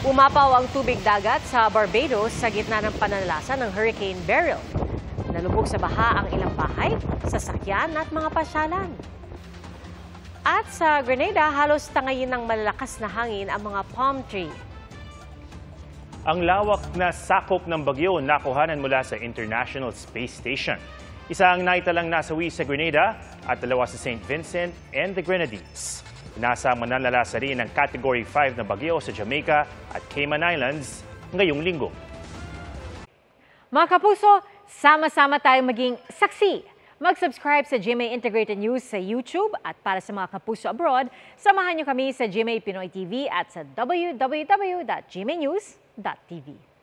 Umapaw ang tubig dagat sa Barbados sa gitna ng pananalasan ng Hurricane Beryl. Nalubog sa baha ang ilang bahay, sasakyan at mga pasyalan. At sa Grenada, halos tangayin ng malalakas na hangin ang mga palm tree. Ang lawak na sakop ng bagyo nakuhanan mula sa International Space Station. Isa ang naitalang nasawi sa Grenada at dalawa sa St. Vincent and the Grenadines. Nasa mananalasa rin ng Category 5 na bagyo sa Jamaica at Cayman Islands ngayong linggo. Mga kapuso, sama-sama tayong maging saksi. Mag-subscribe sa GMA Integrated News sa YouTube at para sa mga kapuso abroad, samahan niyo kami sa GMA Pinoy TV at sa www.gmanews.tv.